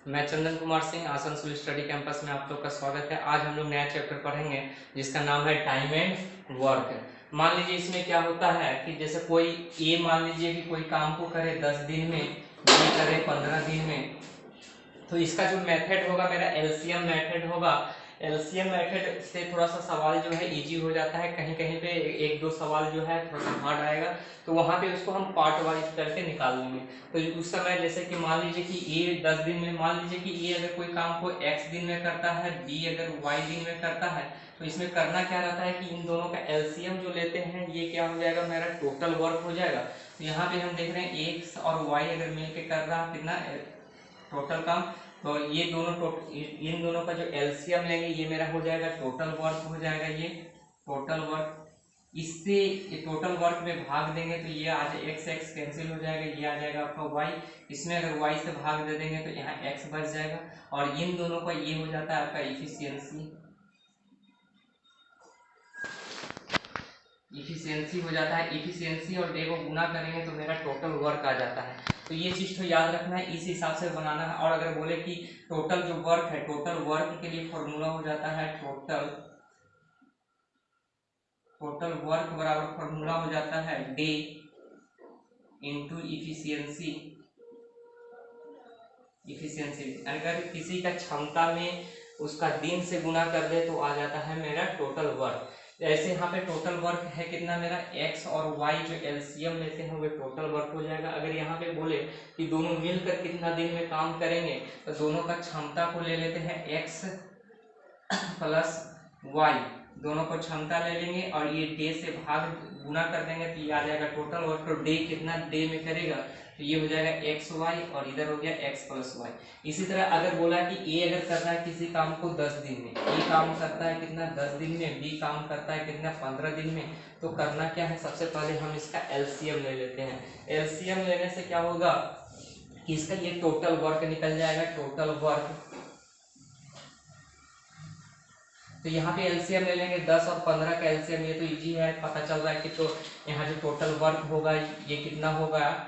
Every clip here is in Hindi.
मैं चंदन कुमार सिंह आसनसोल स्टडी कैंपस में आप लोग का स्वागत है। आज हम लोग नया चैप्टर पढ़ेंगे जिसका नाम है टाइम एंड वर्क। मान लीजिए इसमें क्या होता है कि जैसे कोई ए मान लीजिए कि कोई काम को करे 10 दिन में, बी करे 15 दिन में, तो इसका जो मेथड होगा मेरा एलसीएम मेथड होगा। एलसीएम मेथड से थोड़ा सा सवाल जो है इजी हो जाता है, कहीं कहीं पे एक दो सवाल जो है थोड़ा सा हार्ड आएगा, तो वहाँ पे उसको हम पार्ट वाइज करके निकाल लेंगे। तो उस समय जैसे कि मान लीजिए कि ए 10 दिन में, मान लीजिए कि ए अगर कोई काम को एक्स दिन में करता है, बी अगर वाई दिन में करता है, तो इसमें करना क्या रहता है कि इन दोनों का एलसीएम जो लेते हैं ये क्या हो जाएगा, मेरा टोटल वर्क हो जाएगा। तो यहाँ पे हम देख रहे हैं एक्स और वाई अगर मिलकर कर रहा है कितना टोटल काम, तो ये दोनों इन दोनों का जो एलसीएम लेंगे ये मेरा हो जाएगा टोटल वर्क हो जाएगा, ये टोटल वर्क। इससे ये टोटल वर्क में भाग देंगे तो ये आज एक्स एक्स कैंसिल हो जाएगा, ये आ जाएगा आपका वाई। इसमें अगर वाई से भाग दे देंगे तो यहाँ एक्स बच जाएगा, और इन दोनों का ये हो जाता है आपका इफिशियंसी। इफिशियंसी हो जाता है, इफिशियंसी और डे को गुना करेंगे तो मेरा टोटल वर्क आ जाता है। तो ये चीज़ तो याद रखना है, इस हिसाब से बनाना है। और अगर बोले कि टोटल जो वर्क है, टोटल वर्क के लिए फॉर्मूला हो जाता है टोटल वर्क बराबर फॉर्मूला हो जाता है डे इंटू इफिशियंसी। अगर किसी का क्षमता में उसका दिन से गुना कर दे तो आ जाता है मेरा टोटल वर्क। ऐसे यहाँ पे टोटल वर्क है कितना मेरा, x और y जो एलसीएम लेते हैं वो टोटल वर्क हो जाएगा। अगर यहाँ पे बोले कि दोनों मिलकर कितना दिन में काम करेंगे तो दोनों का क्षमता को ले लेते हैं x प्लस y, दोनों को क्षमता ले लेंगे और ये डे से भाग गुना कर देंगे तो ये आ जाएगा टोटल वर्क। तो डे कितना डे में करेगा तो ये हो जाएगा एक्स वाई और इधर हो गया एक्स प्लस वाई। इसी तरह अगर बोला कि ए अगर कर रहा है किसी काम को 10 दिन में, ए काम करता है कितना 10 दिन में, बी काम करता है कितना 15 दिन में, तो करना क्या है, सबसे पहले हम इसका एलसीएम ले लेते हैं। एलसीएम लेने से क्या होगा कि इसका ये टोटल वर्क निकल जाएगा, टोटल वर्क। तो यहाँ पे एलसीएम ले लेंगे 10 और 15 का एलसीएम, ये तो इजी है, पता चल रहा है कि तो यहाँ जो टोटल वर्क होगा ये कितना होगा,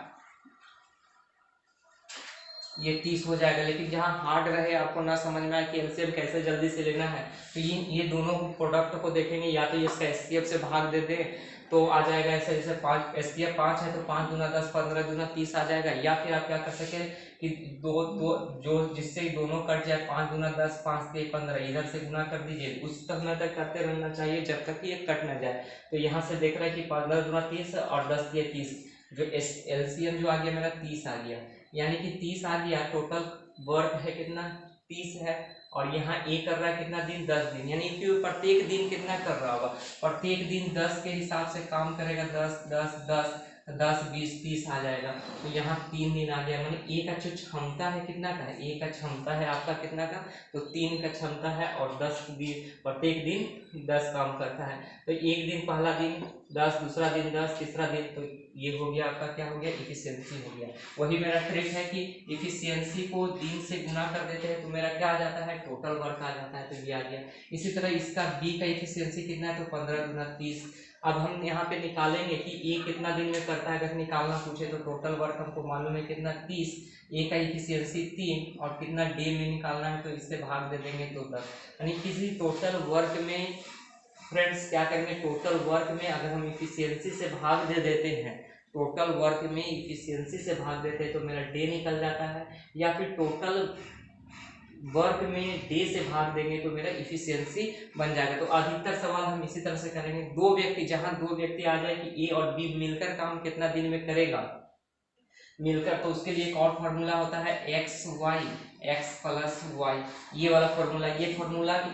ये 30 हो जाएगा। लेकिन जहाँ हार्ड रहे, आपको ना समझ में आए कि एलसीएम कैसे जल्दी से लेना है, तो ये दोनों प्रोडक्ट को देखेंगे, या तो इसका एसपीएफ से भाग दे दें तो आ जाएगा ऐसे, जैसे 5 एसपीएफ 5 है तो 5 दूना 10, 15 दूना 30 आ जाएगा। या फिर आप क्या कर सके कि दो दो जो जिससे दोनों कट जाए, 5 दूना 10, 5 के 15, इधर से गुना कर दीजिए, उस समय तक करते रहना चाहिए जब तक कि ये कट ना जाए। तो यहाँ से देख रहे हैं कि 15 दूना 30 और 10 दिए 30, जो एलसीएम जो आ गया मेरा 30 आ गया, यानी कि 30 आ गया। टोटल वर्क है कितना 30 है, और यहाँ ए कर रहा है कितना दिन 10 दिन, यानी कि प्रत्येक दिन कितना कर रहा होगा, प्रत्येक दिन 10 के हिसाब से काम करेगा, 10 10 10 10 20 30 आ जाएगा। तो यहाँ 3 दिन आ गया, माने ए का जो क्षमता है कितना का है, ए का क्षमता है आपका कितना का, तो 3 का क्षमता है, और 10 दिन प्रत्येक दिन 10 काम करता है। तो एक दिन पहला दिन 10, दूसरा दिन 10, तीसरा दिन, तो ये हो गया आपका क्या हो गया, इफिशियंसी हो गया। वही मेरा ट्रिक है कि इफिशियंसी को दिन से गुना कर देते हैं तो मेरा क्या आ जाता है, टोटल वर्क आ जाता है, तो ये आ गया। इसी तरह इसका बी का इफिशियंसी कितना है, तो 15 दूना 30। अब हम यहाँ पे निकालेंगे कि ए कितना दिन में करता है, अगर निकालना पूछे तो टोटल वर्क हमको मालूम है कितना 30, ए का इफिशियंसी 3, और कितना डे में निकालना है तो इससे भाग दे देंगे तो 10। यानी किसी टोटल वर्क में फ्रेंड्स क्या करेंगे, टोटल वर्क में अगर हम इफिशियंसी से भाग दे देते हैं, टोटल वर्क में इफिशियंसी से भाग देते हैं तो मेरा डे निकल जाता है, या फिर टोटल वर्क में डे से भाग देंगे तो मेरा इफिशियंसी बन जाएगा। तो अधिकतर सवाल हम इसी तरह से करेंगे। दो व्यक्ति, जहां दो व्यक्ति आ जाए कि ए और बी मिलकर काम कितना दिन में करेगा मिलकर, तो उसके लिए एक और फार्मूला होता है X Y X plus Y, ये वाला फार्मूला। ये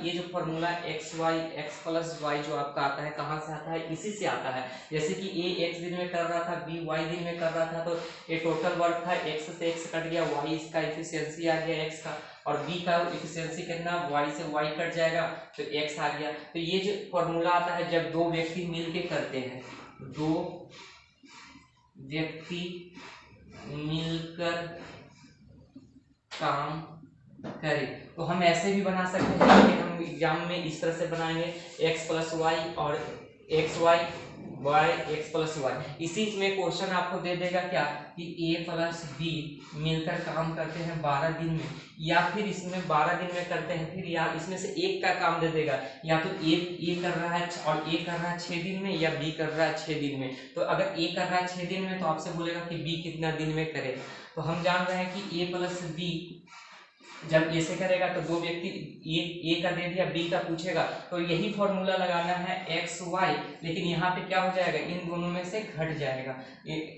जो फार्मूला एक्स प्लस वाई जो आपका आता है, कहाँ से आता है, इसी से आता है। जैसे कि ए एक्स दिन में कर रहा था, बी वाई दिन में कर रहा था, तो ये टोटल वर्क था, एक्स से एक्स कट गया, वाई इसका इफिशियंसी आ गया एक्स का, और बी का इफिशियंसी कितना, वाई से वाई कट जाएगा तो एक्स आ गया। तो ये जो फार्मूला आता है जब दो व्यक्ति मिल के करते हैं, दो व्यक्ति मिलकर काम करें, तो हम ऐसे भी बना सकते हैं कि हम एग्जाम में इस तरह से बनाएंगे, एक्स प्लस वाई और X Y Y X plus Y. इसी में क्वेश्चन आपको दे देगा क्या कि ए प्लस बी मिलकर काम करते हैं 12 दिन में, या फिर इसमें 12 दिन में करते हैं, फिर या इसमें से एक का काम दे देगा, या तो ए कर रहा है और ए कर रहा है 6 दिन में, या बी कर रहा है 6 दिन में। तो अगर ए कर रहा है 6 दिन में तो आपसे बोलेगा कि बी कितना दिन में करेगा। तो हम जान रहे हैं कि ए प्लस बी जब ए से करेगा तो दो व्यक्ति ए का दे दिया, बी का पूछेगा, तो यही फॉर्मूला लगाना है एक्स वाई, लेकिन यहाँ पे क्या हो जाएगा, इन दोनों में से घट जाएगा,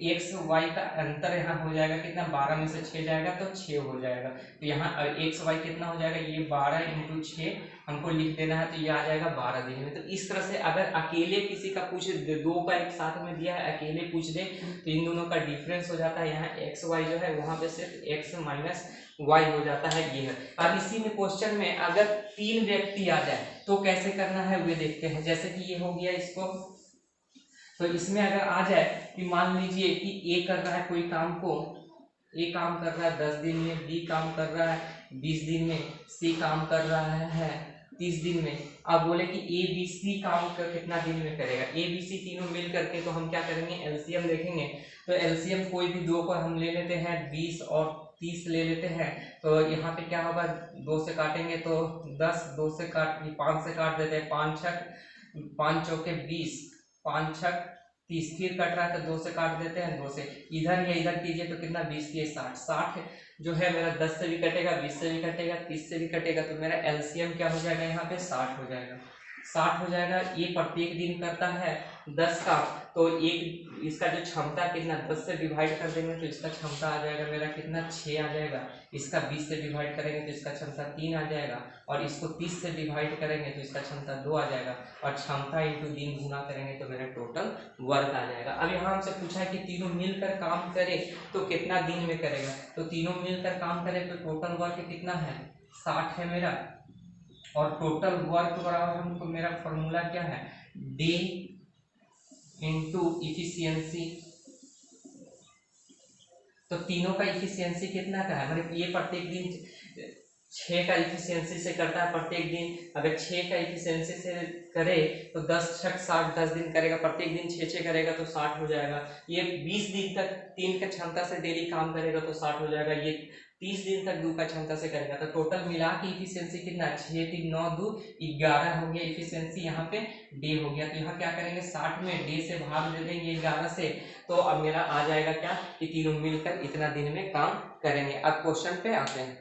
एक्स वाई का अंतर यहाँ हो जाएगा कितना, 12 में से 6 जाएगा तो 6 हो जाएगा। तो यहाँ एक्स वाई कितना हो जाएगा, ये 12 × 6 हमको लिख देना है, तो ये आ जाएगा 12 दिन में। तो इस तरह से अगर अकेले किसी का पूछ दे, दो का एक साथ में दिया है, अकेले पूछ दे तो इन दोनों का डिफरेंस हो जाता है, यहाँ एक्स वाई जो है वहाँ पे सिर्फ एक्स माइनस वाई हो जाता है, ये है। अब इसी में क्वेश्चन में अगर 3 व्यक्ति आ जाए तो कैसे करना है वे देखते हैं। जैसे कि ये हो गया इसको, तो इसमें अगर आ जाए कि मान लीजिए कि ए कर रहा है कोई काम को, ए काम कर रहा है 10 दिन में, बी काम कर रहा है 20 दिन में, सी काम कर रहा है 30 दिन में। अब बोले कि ए बी सी काम कर कितना दिन में करेगा, ए बी सी तीनों मिल करके, तो हम क्या करेंगे, एलसीएम देखेंगे। तो एलसीएम कोई भी दो को हम ले लेते हैं, 20 और 30 ले लेते हैं। तो यहाँ पे क्या होगा, 2 से काटेंगे तो 10, 2 से काट 5 से काट देते हैं, 5 चौके 20, 5 छक 30, फिर कट रहा है तो 2 से काट देते हैं, 2 से इधर या इधर कीजिए तो कितना, 20 के 60, 60 जो है मेरा 10 से भी कटेगा, 20 से भी कटेगा, 30 से भी कटेगा, तो मेरा एलसीएम क्या हो जाएगा, यहाँ पे 60 हो जाएगा, 60 हो जाएगा। ये प्रत्येक दिन करता है 10 का, तो एक इसका जो क्षमता कितना, 10 से डिवाइड कर देंगे तो इसका क्षमता आ जाएगा मेरा कितना, 6 आ जाएगा। इसका 20 से डिवाइड करेंगे तो इसका क्षमता 3 आ जाएगा, और इसको 30 से डिवाइड करेंगे तो इसका क्षमता 2 आ जाएगा, और क्षमता इंटू दिन गुना करेंगे तो मेरा टोटल वर्क आ जाएगा। अब यहाँ हमसे पूछा है कि तीनों मिलकर काम करे तो कितना दिन में करेगा, तो तीनों मिलकर काम करे तो टोटल वर्क कितना है, 60 है मेरा, और टोटल वर्क बराबर हमको मेरा फॉर्मूला क्या है, डे इंटू इफिशियंसी। तो तीनों का इफिशियंसी कितना का है, मतलब ये प्रत्येक दिन 6 का इफिशियंसी से करता है प्रत्येक दिन। अगर 6 का इफिशियंसी से करे तो 10 छक 60, 10 दिन करेगा, प्रत्येक दिन 6 करेगा तो 60 हो जाएगा। ये 20 दिन तक 3 का क्षमता से डेली काम करेगा तो 60 हो जाएगा। ये 30 दिन तक 2 का क्षमता से करेगा, तो टोटल मिला के इफिशियंसी कितना, 6 3 9 2 11 हो गया इफिशियंसी, यहाँ पे डे हो गया। तो यहाँ क्या करेंगे, 60 में डे से भाग दे देंगे 11 से, तो अब मेरा आ जाएगा क्या कि तीनों मिलकर इतना दिन में काम करेंगे। अब क्वेश्चन पे आते हैं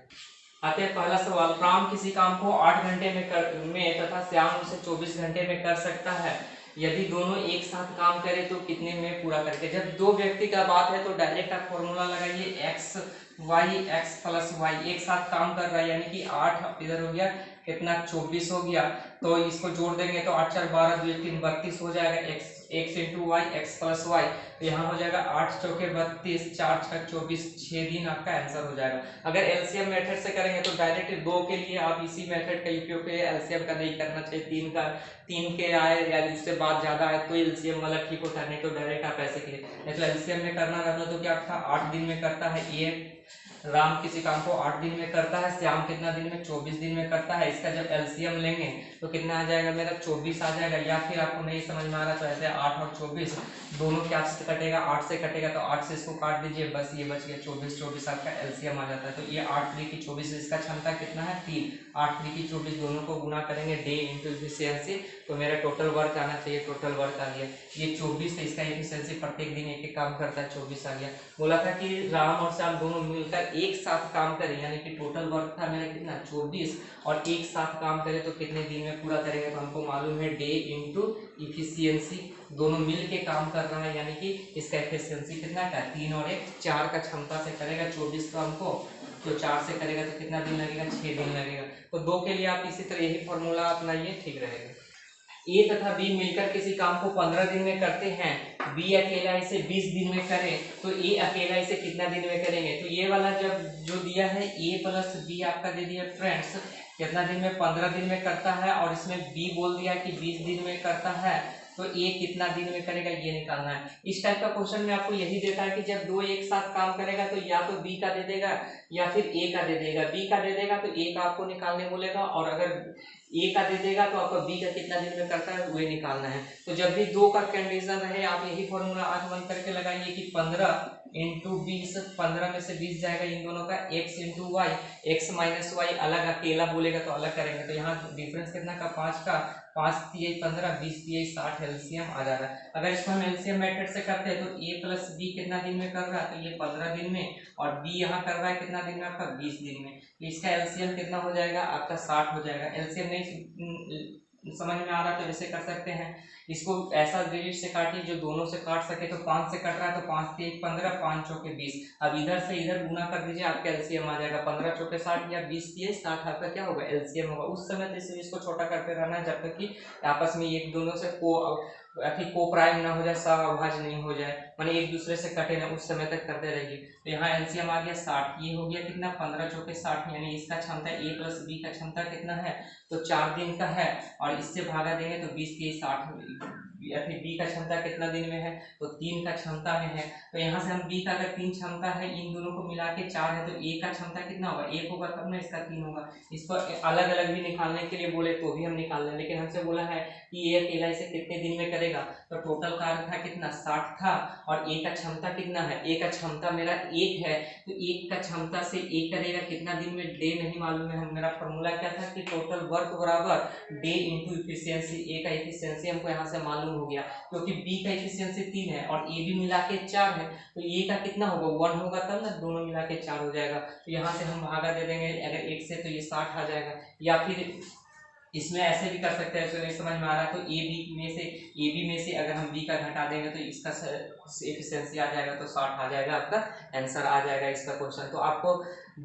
पहला सवाल, राम किसी काम को 8 घंटे में तथा श्याम उसे 24 घंटे में कर सकता है, यदि दोनों एक साथ काम करें तो कितने में पूरा करके। जब दो व्यक्ति का बात है तो डायरेक्ट आप फॉर्मूला लगाइए, X Y X plus Y, एक साथ काम कर रहा है, यानी कि 8 इधर हो गया कितना, 24 हो गया। तो इसको जोड़ देंगे तो 8 4 12 2 3 32 हो जाएगा, X into Y X plus Y. तो यहाँ हो जाएगा 8 चौके 32, 4 6 24, 6 दिन आपका आंसर हो जाएगा। अगर एलसीएम मेथड से करेंगे तो डायरेक्ट 2 के लिए आप इसी मेथड का उपयोग करिए, एलसीएम का नहीं करना चाहिए। 3 के आए या उससे बाद ज्यादा आए तो एलसीएम वाला ठीक होता है, नहीं तो डायरेक्ट आप ऐसे करिए। नहीं तो एलसीएम में करना रहता तो क्या था, 8 दिन में करता है ये राम किसी काम को 8 दिन में करता है, श्याम कितना दिन में, 24 दिन में करता है। इसका जब एलसीएम लेंगे तो कितना आ जाएगा मेरा, 24 आ जाएगा। या फिर आपको नहीं समझ में आ रहा तो ऐसे 8 और 24 दोनों क्या से कटेगा, 8 से कटेगा, तो 8 से इसको काट दीजिए, बस ये बच गया 24 24 आपका एलसीएम आ जाता है। तो ये 8 3 की 24, इसका क्षमता कितना है 3, 8 3 की 24 दोनों को गुना करेंगे डे इंटू इफिशियंसी, तो मेरा टोटल वर्क आना चाहिए, टोटल वर्क आ गया। ये 24 है, इसका इफिशियंसी प्रत्येक दिन एक काम करता है, 24 आ गया। बोला था कि राम और श्याम दोनों मिलकर एक साथ काम करें, यानी कि टोटल वर्क था मेरा कितना 24, और एक साथ काम करें तो कितने दिन में पूरा करेंगे, तो हमको मालूम है डे इंटू इफिशियंसी, दोनों मिल के काम कर रहा है, यानी कि इसका इफिशियंसी कितना का 3 और 1 4 का क्षमता से करेगा 24 का हमको, तो 4 से करेगा तो कितना दिन लगेगा, 6 दिन लगेगा। तो 2 के लिए आप इसी तरह यही फॉर्मूला अपनाइए, ठीक रहेगा। ए तथा बी मिलकर किसी काम को 15 दिन में करते हैं, बी अकेला इसे 20 दिन में करे, तो ए अकेला इसे कितना दिन में करेंगे। तो ये वाला जब जो दिया है ए प्लस बी आपका दे दिया फ्रेंड्स कितना दिन में, 15 दिन में करता है, और इसमें बी बोल दिया कि 20 दिन में करता है, तो ए कितना दिन में करेगा ये निकालना है। इस टाइप का क्वेश्चन में आपको यही देता है कि जब दो एक साथ काम करेगा तो या तो बी का दे देगा या फिर ए का दे देगा। बी का दे देगा तो ए का आपको निकालने बोलेगा, और अगर ए का दे देगा तो आपका बी का कितना दिन में करता है वही निकालना है। तो जब भी दो का कंडीशन रहे आप यही फॉर्मूला आंख बंद करके लगाइए कि 15 इंटू 20, 15 में से 20 जाएगा इन दोनों का, x into Y, X minus Y अलग अकेला बोलेगा तो अलग करेंगे, तो यहाँ डिफरेंस कितना का 5 का, 5 तिहाई 15, 20 तिहाई 60 एलसीएम आ जा रहा है। अगर इसको हम एलसीएम मेथड से करते हैं तो a प्लस बी कितना दिन में कर रहा है, तो ये 15 दिन में, और b यहाँ कर रहा है कितना दिन में आपका 20 दिन में, तो इसका एलसीएम कितना हो जाएगा आपका 60 हो जाएगा। एलसीएम नहीं समझ में आ रहा तो ऐसे कर सकते हैं, इसको ऐसा डिजिट से काटिए जो दोनों से काट सके, तो 5 से कट रहा है तो 5 के 1 15, 5 चौके 20, अब इधर से इधर गुना कर दीजिए आपका एलसीएम आ जाएगा 15 चौके 60 या 20 के 60 आपका क्या होगा एलसीएम होगा। उस समय तो इसको छोटा करते रहना है जब तक कि आपस में एक दोनों से को प्राइम ना हो जाए, सह नहीं हो जाए, माने एक दूसरे से कटे ना, उस समय तक करते रहिए। तो यहाँ एलसीएम आ गया 60, ये हो गया कितना 15 चौके 60, यानी इसका क्षमता a प्लस बी का क्षमता कितना है तो 4 दिन का है, और इससे भागा देंगे तो 20 के 60, या फिर बी का क्षमता कितना दिन में है तो 3 का क्षमता में है। तो यहाँ से हम बी का अगर 3 क्षमता है इन दोनों को मिला के 4 है तो ए का क्षमता कितना होगा 1 होगा, तब ना इसका 3 होगा। इसको अलग अलग भी निकालने के लिए बोले तो भी हम निकाल लें, लेकिन हमसे बोला है कि ये अकेला इसे कितने दिन में करेगा, तो टोटल कार्य था कितना 60 था, और ए का क्षमता कितना है, ए का क्षमता मेरा 1 है, तो 1 का क्षमता से ए करेगा कितना दिन में, डे नहीं मालूम है, हम मेरा फॉर्मूला क्या था कि टोटल वर्क बराबर डे इंटू इफिशियंसी, ए का इफिशियंसी हमको यहाँ से मालूम हो गया, क्योंकि बी का इफिशियंसी 3 है और ए भी मिला के 4 है, तो ए का कितना होगा 1 होगा, तब ना दोनों मिला के 4 हो जाएगा। तो यहाँ से हम भागा दे देंगे अगर 1 से तो ये 60 आ जाएगा, या फिर इसमें ऐसे भी कर सकते हैं, नहीं समझ में आ रहा है तो ए बी में से अगर हम बी का घटा देंगे तो इसका एफिशिएंसी आ जाएगा, तो 60 आ जाएगा, आपका आंसर आ जाएगा इसका क्वेश्चन। तो आपको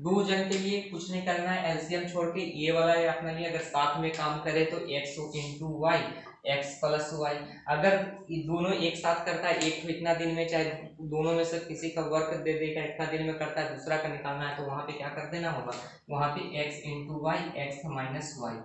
2 जन के लिए कुछ नहीं करना है, एलसीएम छोड़ के ये वाला रखना है, अगर साथ में काम करे तो x into Y, X plus Y, अगर दोनों एक साथ करता है एक तो इतना दिन में, चाहे दोनों में से किसी का वर्क दे देगा इतना दिन में करता है, दूसरा का निकालना है तो वहां पे क्या कर देना होगा, वहां पे x into Y, X minus Y.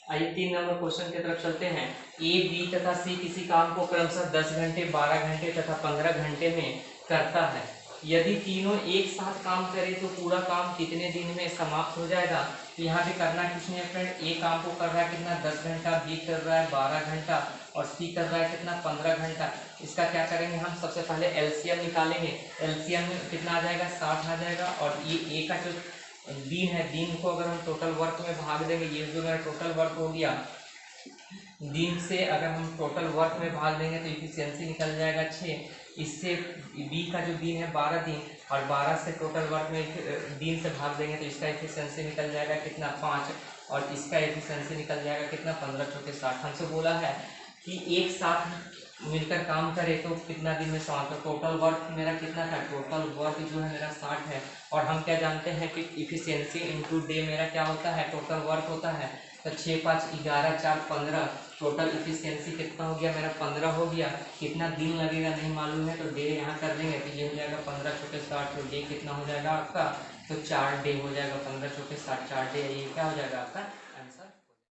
आइए 3 नंबर क्वेश्चन की तरफ चलते हैं। ए बी तथा सी किसी काम को क्रमशः 10 घंटे, 12 घंटे तथा 15 घंटे में करता है, यदि तीनों एक साथ काम करें तो पूरा काम कितने दिन में समाप्त हो जाएगा। तो यहाँ पे करना कुछ नहीं है फ्रेंड, ए काम को कर रहा है कितना 10 घंटा, बी कर रहा है 12 घंटा और सी कर रहा है कितना 15 घंटा। इसका क्या करेंगे हम, सबसे पहले एलसीएम निकालेंगे, एलसीएम में कितना आ जाएगा 60 आ जाएगा, और ये ए का जो दिन है, दिन को अगर हम टोटल वर्क में भाग देंगे, ये जो मेरा टोटल वर्क हो गया, दिन से अगर हम टोटल वर्क में भाग देंगे तो इफिशियंसी निकल जाएगा 6, इससे बी का जो दिन है 12 दिन, और 12 से टोटल वर्क में दिन से भाग देंगे तो इसका इफिशियंसी निकल जाएगा कितना 5, और इसका एफिशिएंसी निकल जाएगा कितना 15 चौके 60। हमसे बोला है कि एक साथ मिलकर काम करे तो कितना दिन में समाप्त, तो टोटल वर्क मेरा कितना था, टोटल वर्क जो है मेरा 60 है, और हम क्या जानते हैं कि इफिशियंसी इनटू डे मेरा क्या होता है, टोटल वर्क होता है, तो 6 5 11 4 15, टोटल इफिशियंसी कितना हो गया मेरा 15 हो गया, कितना दिन लगेगा नहीं मालूम है तो डे यहाँ कर देंगे, तो ये हो जाएगा 15 चौके 60, तो डे कितना हो जाएगा आपका, तो 4 डे हो जाएगा, 15 चौके 60 4 डे, ये क्या हो जाएगा आपका आंसर।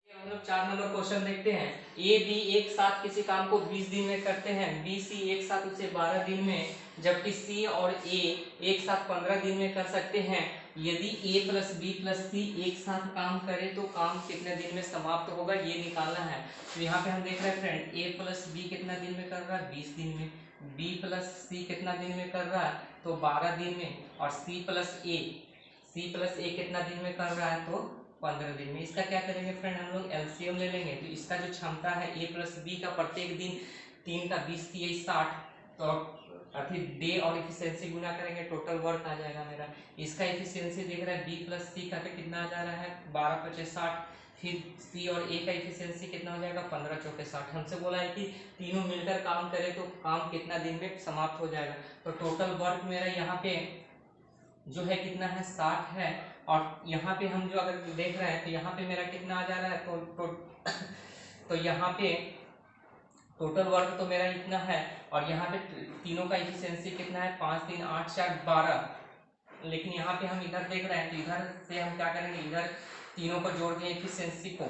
हम लोग 4 नंबर क्वेश्चन देखते हैं। ए बी एक साथ किसी काम को 20 दिन में करते हैं, बी सी एक साथ उसे 12 दिन में, जबकि सी और ए एक साथ 15 दिन में कर सकते हैं, यदि ए प्लस बी प्लस सी एक साथ काम करे तो काम कितने दिन में समाप्त होगा, ये निकालना है। तो यहाँ पे हम देख रहे हैं फ्रेंड, ए प्लस बी कितना दिन में कर रहा है 20 दिन में, बी प्लस सी कितना दिन में कर रहा है तो 12 दिन में, और सी प्लस ए कितना दिन में कर रहा है तो 15 दिन में। इसका क्या करेंगे फ्रेंड, हम लोग एलसीएम ले लेंगे, तो इसका जो क्षमता है ए प्लस बी का प्रत्येक दिन 3 का 20 3 60, तो अभी डे और इफिशियंसी गुना करेंगे टोटल वर्क आ जाएगा मेरा। इसका इफिशियंसी देख रहा है बी प्लस सी का कितना आ जा रहा है 12 25 60, फिर सी और ए का इफिशियंसी कितना हो जाएगा 15 चौके 60। हमसे बोला है कि तीनों मिलकर काम करें तो काम कितना दिन में समाप्त हो जाएगा, तो टोटल वर्क मेरा यहाँ पे जो है कितना है 60 है, और यहाँ पे हम जो अगर देख रहे हैं तो यहाँ पे मेरा कितना आ जा रहा है तो यहाँ पे टोटल वर्क तो मेरा इतना है, और यहाँ पे तीनों का इफिशियंसी कितना है 5 3 8 4 12, लेकिन यहाँ पे हम इधर देख रहे हैं तो इधर से हम क्या करेंगे, इधर तीनों को जोड़ दें इफिशियंसी को,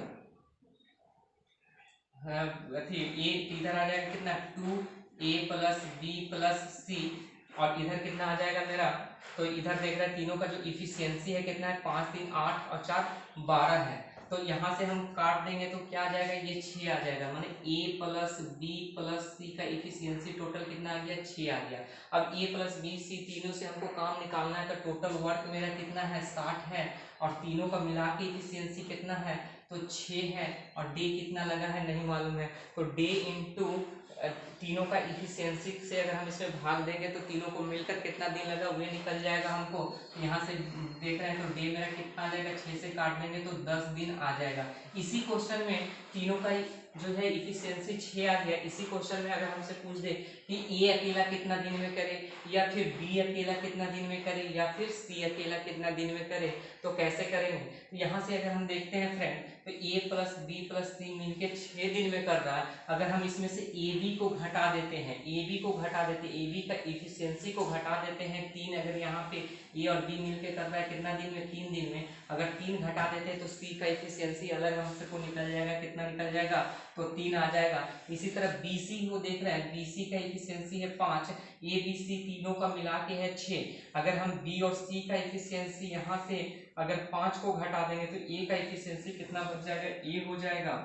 ये इधर आ जाएगा कितना 2 ए प्लस बी प्लस सी, और इधर कितना आ जाएगा मेरा, तो इधर देख रहे हैं तीनों का जो इफिशियंसी है कितना है 5 3 8 और 4 12 है, तो यहाँ से हम काट देंगे तो क्या आ जाएगा, ये 6 आ जाएगा, माने A plus B plus C का इफिशियंसी टोटल कितना आ गया, 6 आ गया। अब A प्लस B C तीनों से हमको काम निकालना है, तो टोटल वर्क मेरा कितना है, 60 है, और तीनों का मिला के इफिशियंसी कितना है, तो 6 है, और डे कितना लगा है नहीं मालूम है, तो डे इंटू तीनों का इफिशियंसी से अगर हम इसमें भाग देंगे तो तीनों को मिलकर कितना दिन लगा वो निकल जाएगा हमको। यहाँ से देख रहे हैं तो डे मेरा कितना आ जाएगा, 6 से काट देंगे तो 10 दिन आ जाएगा। इसी क्वेश्चन में तीनों का जो है इफिशियंसी 6 आ गया। इसी क्वेश्चन में अगर हमसे पूछ दे कि ए अकेला कितना दिन में करे, या फिर बी अकेला कितना दिन में करे, या फिर सी अकेला कितना दिन में करे, तो कैसे करेंगे। तो यहाँ से अगर हम देखते हैं फ्रेंड, तो ए प्लस बी प्लस सी मिलके 6 दिन में कर रहा है। अगर हम इसमें से ए बी को घटा देते हैं, ए बी को घटा देते, ए बी का इफिशियंसी को घटा देते हैं 3, अगर यहाँ पे ए और बी मिलके कर रहा है कितना दिन में, 3 दिन में, अगर 3 घटा देते हैं तो सी का इफिशियंसी अलग हमसे को निकल जाएगा, कितना निकल जाएगा, तो 3 आ जाएगा। इसी तरह बी सी को देख रहे हैं, बी सी का इफिशियंसी है 5, ए बी सी तीनों का मिला के है 6। अगर हम बी और सी का इफिशियंसी यहाँ से अगर 5 को घटा देंगे तो ए का इफिशियंसी कितना बच जाएगा, ए हो जाएगा।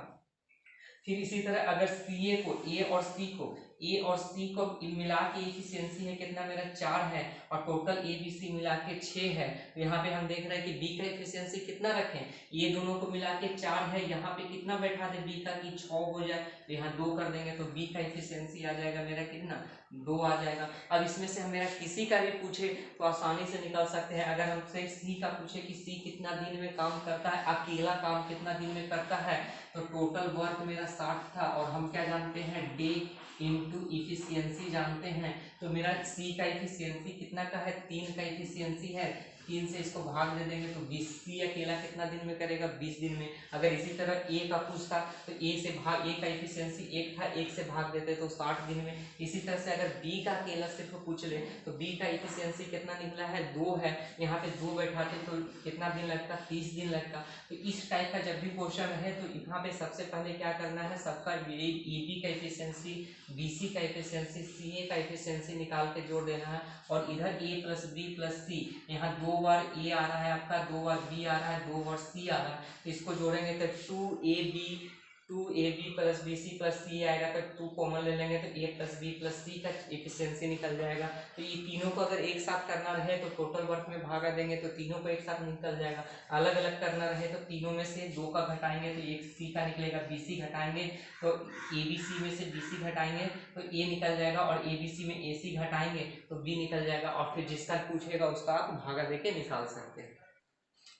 फिर इसी तरह अगर सी ए को, ए और सी को मिला के इफिशियंसी है कितना मेरा 4 है, और टोटल ए बी सी मिला के 6 है। तो यहाँ पे हम देख रहे हैं कि बी का इफिशियंसी कितना रखें, ये दोनों को मिला के 4 है, यहाँ पे कितना बैठा दे बी का कि 6 हो जाए, तो यहाँ 2 कर देंगे तो बी का इफिशियंसी आ जाएगा मेरा कितना, 2 आ जाएगा। अब इसमें से हम मेरा किसी का भी पूछे तो आसानी से निकाल सकते हैं। अगर हमसे सी का पूछे कि सी कितना दिन में काम करता है, अकेला काम कितना दिन में करता है, तो टोटल वर्क मेरा 60 था, और हम क्या जानते हैं, डे इंटू इफिशियंसी जानते हैं। तो मेरा सी का इफिशियंसी कितना का है, 3 का इफिशियंसी है, 3 से इसको भाग दे देंगे तो 20, सी अकेला कितना दिन में करेगा, 20 दिन में। अगर इसी तरह ए का पूछता तो ए से भाग, ए का इफिशियंसी 1 था, 1 से भाग देते तो 60 दिन में। इसी तरह से अगर बी का अकेला सिर्फ पूछ ले तो बी का इफिशियंसी कितना निकला है, 2 है, यहाँ पे 2 बैठाते तो कितना दिन लगता, 30 दिन लगता। तो इस टाइप का जब भी क्वेश्चन है तो यहाँ पे सबसे पहले क्या करना है, सबका ए बी का इफिशियंसी, बी सी का इफिशियंसी, सी ए का इफिशियंसी निकाल के जोड़ देना है। और इधर ए प्लस बी प्लस सी, यहाँ 2 बार ए आ रहा है आपका, 2 बार बी आ रहा है, 2 बार सी आ रहा है, तो इसको जोड़ेंगे तो 2ab plus B C plus C आएगा। तो 2 कॉमन ले लेंगे तो A plus B plus C का इफिशियंसी निकल जाएगा। तो ये तीनों को अगर एक साथ करना रहे तो टोटल वर्क में भागा देंगे तो तीनों को एक साथ निकल जाएगा। अलग अलग करना रहे तो तीनों में से 2 का घटाएंगे तो एक सी का निकलेगा, बी सी घटाएंगे तो ए बी सी में से बी सी घटाएंगे तो ए निकल जाएगा, और ए बी सी में ए सी घटाएंगे तो बी निकल जाएगा। और फिर जिसका पूछेगा उसका आप भागा देके निकाल सकते हैं।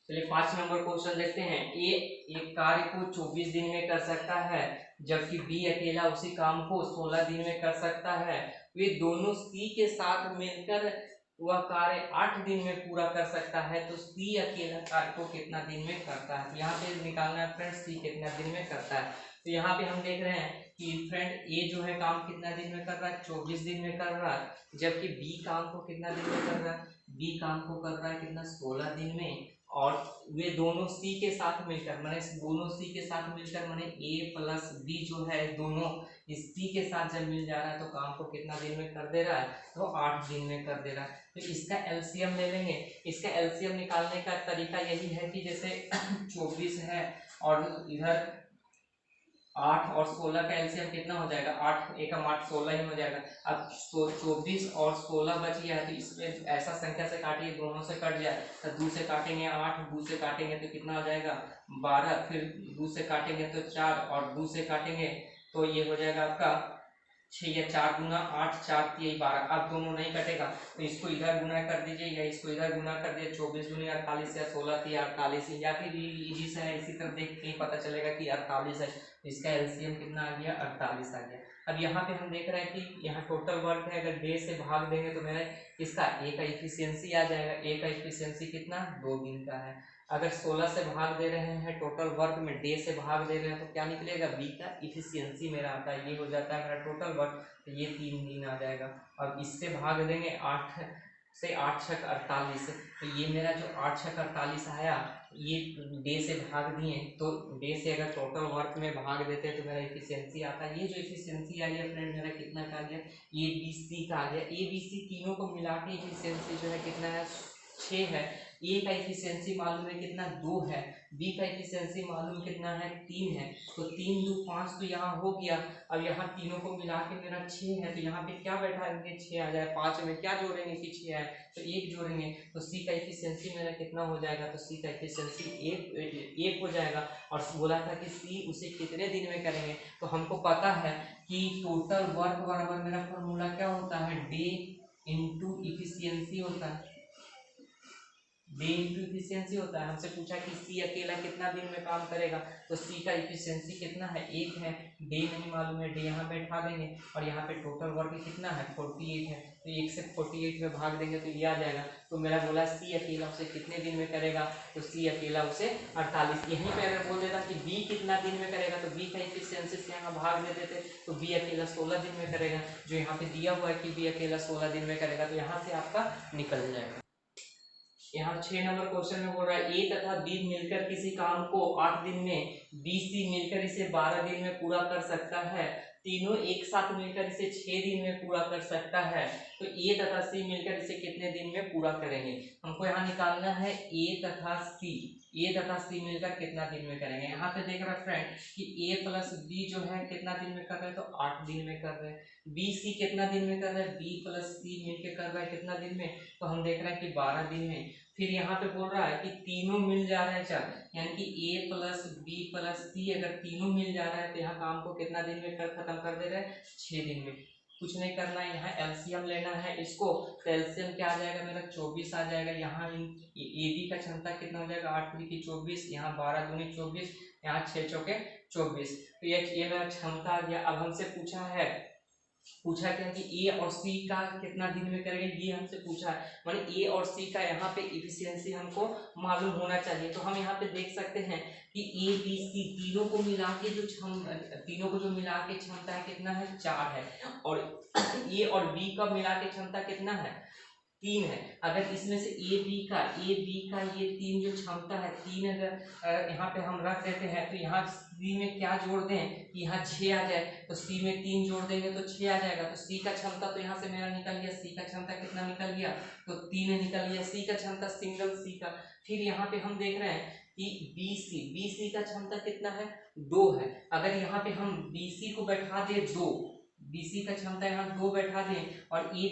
चलिए 5 नंबर क्वेश्चन देखते हैं। ए एक कार्य को 24 दिन में कर सकता है, जबकि बी अकेला उसी काम को 16 दिन में कर सकता है। वे दोनों सी के साथ मिलकर वह कार्य 8 दिन में पूरा कर सकता है, तो सी अकेला कार्य को कितना दिन में करता है। यहाँ पे निकालना है फ्रेंड सी कितना दिन में करता है। तो यहाँ पे हम देख रहे हैं कि फ्रेंड ए जो है काम कितना दिन में कर रहा है, 24 दिन में कर रहा है, जबकि बी काम को कितना दिन में कर रहा है, बी काम को कर रहा है कितना, 16 दिन में। और वे दोनों सी के साथ मिलकर, माने दोनों सी के साथ मिलकर, माने ए प्लस बी जो है दोनों इस सी के साथ जब मिल जा रहा है तो काम को कितना दिन में कर दे रहा है, तो 8 दिन में कर दे रहा है। तो इसका एलसीएम ले लेंगे। इसका एलसीएम निकालने का तरीका यही है कि जैसे 24 है और इधर 8 और 16 का एलसीएम कितना हो जाएगा, 8 एकम 8 16 ही हो जाएगा। अब 24 और 16 बच गया है, तो इसमें ऐसा संख्या से काटिए दोनों से कट जाए, तो 2 से काटेंगे 8, 2 से काटेंगे तो कितना हो जाएगा 12, फिर 2 से काटेंगे तो 4, और 2 से काटेंगे तो ये हो जाएगा आपका 6 या 4 गुना 8, 4 3 12। अब दोनों नहीं कटेगा तो इसको इधर गुना कर दीजिए या इसको इधर गुना कर दिए, 24 गुनी 48 या 16 3 48, या फिर इजी से है इसी तरह देख के पता चलेगा कि 48 है। तो इसका एलसीएम कितना आ गया, 48 आ गया। अब यहाँ पे हम देख रहे हैं कि यहाँ टोटल वर्क है, अगर डे से भाग देंगे तो मेरा इसका ए का इफिशियंसी आ जाएगा। ए का इफिशियंसी कितना, 2 दिन का है। अगर 16 से भाग दे रहे हैं टोटल वर्क में, डे से भाग दे रहे हैं तो क्या निकलेगा, बी का इफिशियंसी मेरा आता है, ये हो जाता है मेरा टोटल वर्क, तो ये 3 दिन आ जाएगा। और इससे भाग देंगे 8 से, 8 छक 48, तो ये मेरा जो 8 छक 48 आया, ये डे से भाग दिए तो डे से अगर टोटल वर्क में भाग देते हैं तो मेरा इफिशियंसी आता है। ये जो इफिशियंसी आई है फ्रेंड मेरा कितना का आ गया, ए बी सी का आ गया। ए बी सी तीनों को मिला के इफिशियंसी जो है कितना है, 6 है। ए का इफिशियंसी मालूम है कितना 2 है, बी का इफिशियंसी मालूम कितना है 3 है, तो 3 2 5 तो यहाँ हो गया। अब यहाँ तीनों को मिला के मेरा 6 है, तो यहाँ पे क्या बैठाएंगे 6 आ जाए, 5 में क्या जोड़ेंगे कि 6 आए तो 1 जोड़ेंगे, तो सी का इफिशियंसी मेरा कितना हो जाएगा, तो सी का इफिशियंसी 1 हो जाएगा। और बोला था कि सी उसे कितने दिन में करेंगे, तो हमको पता है कि टोटल वर्क बराबर मेरा फॉर्मूला क्या होता है, डे इंटू इफिशियंसी होता है, डे इंटू इफिशियंसी होता है। हमसे पूछा कि सी अकेला कितना दिन में काम करेगा, तो सी का इफिशियंसी कितना है 1 है, डे नहीं मालूम है, डे यहाँ बैठा देंगे और यहाँ पे टोटल वर्क कितना है 48 है, तो 1 से 48 में भाग देंगे तो ये आ जाएगा। तो मेरा बोला सी अकेला उसे कितने दिन में करेगा, तो सी अकेला उसे 48। यहीं पे अगर बोल देता कि बी कितना दिन में करेगा, तो बी का इफिशियंसी से यहाँ भाग दे देते तो बी अकेला 16 दिन में करेगा, जो यहाँ पे दिया हुआ है कि बी अकेला 16 दिन में करेगा, तो यहाँ से आपका निकल जाएगा। यहाँ 6 नंबर क्वेश्चन में बोल रहा है ए तथा बी मिलकर किसी काम को 8 दिन में, बी सी मिलकर इसे 12 दिन में पूरा कर सकता है, तीनों एक साथ मिलकर इसे 6 दिन में पूरा कर सकता है, तो ए तथा सी मिलकर इसे कितने दिन में पूरा करेंगे। हमको यहाँ निकालना है ए तथा सी, ए तथा सी मिलकर कितना दिन में करेंगे। यहाँ पे देख रहा है फ्रेंड कि ए प्लस बी जो है कितना दिन में कर रहे हैं, तो 8 दिन में कर रहे हैं। बी सी कितना दिन में कर रहे हैं, बी प्लस सी मिलकर कर रहा है कितना दिन में, तो हम देख रहे हैं कि 12 दिन में। फिर यहाँ पे बोल रहा है कि तीनों मिल जा रहे हैं चल, यानी कि ए प्लस बी प्लस सी अगर तीनों मिल जा रहा है तो यहाँ काम को कितना दिन में खत्म कर दे रहे हैं, 6 दिन में। कुछ नहीं करना है, यहाँ एलसीएम लेना है इसको, तो एलसीएम क्या आ जाएगा मेरा 24 आ जाएगा। यहाँ ए बी का क्षमता कितना हो जाएगा 8 3 24, यहाँ 12 दूनी 24, यहाँ 6 चौके 24, तो ये मेरा क्षमता आ गया। अब हमसे पूछा क्या कि ए और सी का कितना दिन में करेंगे, ये हमसे पूछा है, माने ए और सी का यहाँ पे इफिशियंसी हमको मालूम होना चाहिए। तो हम यहाँ पे देख सकते हैं कि ए बी सी तीनों को मिला के जो मिला के क्षमता है कितना है 4 है, और ए और बी का मिला के क्षमता कितना है 3 है। अगर इसमें से ए बी का ये 3 जो क्षमता है 3 अगर यहाँ पे हम रख देते हैं, तो यहाँ सी में क्या जोड़ दें कि यहाँ 6 आ जाए, तो सी में 3 जोड़ देंगे तो 6 आ जाएगा। तो सी का क्षमता तो यहाँ से मेरा निकल गया, सी का क्षमता कितना निकल गया, तो 3 निकल गया सी का क्षमता, सिंगल सी का। फिर यहाँ पे हम देख रहे हैं कि बी सी का क्षमता कितना है 2 है। अगर यहाँ पे हम बी सी को बैठा दे 2, BC का क्षमता यहाँ 2 बैठा दें, और ए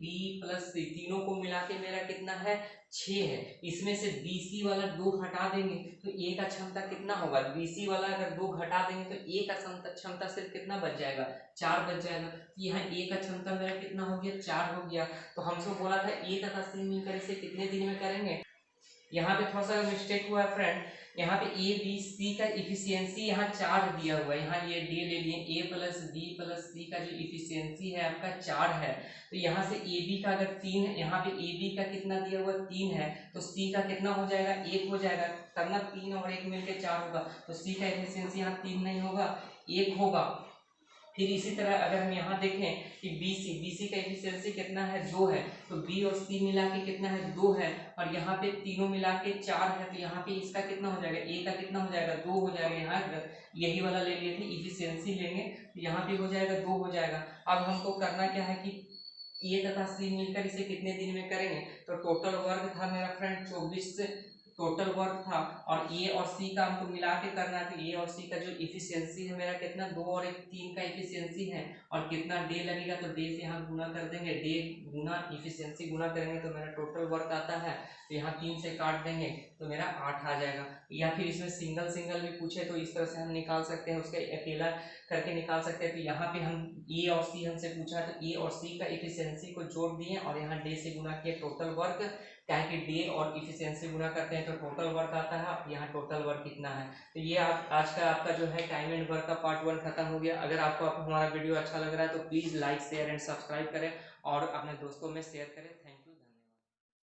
बी प्लस सी तीनों को मिला के मेरा कितना है 6 है। इसमें से BC वाला 2 हटा देंगे तो ए का क्षमता कितना होगा, BC वाला अगर 2 घटा देंगे तो ए का क्षमता सिर्फ कितना बच जाएगा 4 बच जाएगा। तो यहाँ ए का क्षमता मेरा कितना हो गया 4 हो गया। तो हमसे बोला था ए तथा सी मिलकर इसे कितने दिन में करेंगे। यहाँ पे थोड़ा सा मिस्टेक हुआ है फ्रेंड, यहाँ पे ए बी सी का इफिशियंसी यहाँ 4 दिया हुआ है, यहाँ ये डी ले लिए, ए प्लस बी प्लस सी का जो इफिशियंसी है आपका 4 है। तो यहाँ से ए बी का अगर 3 है, यहाँ पे ए बी का कितना दिया हुआ 3 है, तो सी का कितना हो जाएगा 1 हो जाएगा, करना 3 और 1 मिलकर 4 होगा, तो सी का इफिशियंसी यहाँ 3 नहीं होगा 1 होगा। फिर इसी तरह अगर हम यहाँ देखें कि BC का एफिशिएंसी कितना है 2 है, तो B और C मिला के कितना है 2 है, और यहाँ पे तीनों मिला के 4 है, तो यहाँ पे इसका कितना हो जाएगा A का कितना हो जाएगा 2 हो जाएगा। यहाँ यही वाला ले लिए थे इफिशियंसी लेंगे तो यहाँ पे हो जाएगा 2 हो जाएगा। अब हमको करना क्या है कि A तथा C मिलकर इसे कितने दिन में करेंगे, तो टोटल वर्क था मेरा फ्रेंड 24 से टोटल वर्क था, और ए और सी का हमको मिला के करना है। तो ए और सी का जो इफिशियंसी है मेरा कितना 2 और 1 3 का इफिशियंसी है, और कितना डे लगेगा तो डे से यहाँ गुना कर देंगे, डे गुना इफिशियंसी गुना करेंगे तो मेरा टोटल वर्क आता है, तो यहाँ 3 से काट देंगे तो मेरा 8 आ जाएगा। या फिर इसमें सिंगल सिंगल भी पूछे तो इस तरह से हम निकाल सकते हैं, उसका अकेला करके निकाल सकते हैं। तो यहाँ पे हम ए और सी हमसे पूछा तो ए और सी का इफिशियंसी को जोड़ दिए और यहाँ डे से गुना किया टोटल वर्क, क्या है कि डे और इफिशियंसी गुना करते हैं तो टोटल वर्क आता है, यहाँ टोटल वर्क कितना है। तो ये आज का आपका जो है टाइम एंड वर्क का पार्ट 1 खत्म हो गया। अगर आपको हमारा वीडियो अच्छा लग रहा है तो please like share and subscribe करें और अपने दोस्तों में शेयर करें।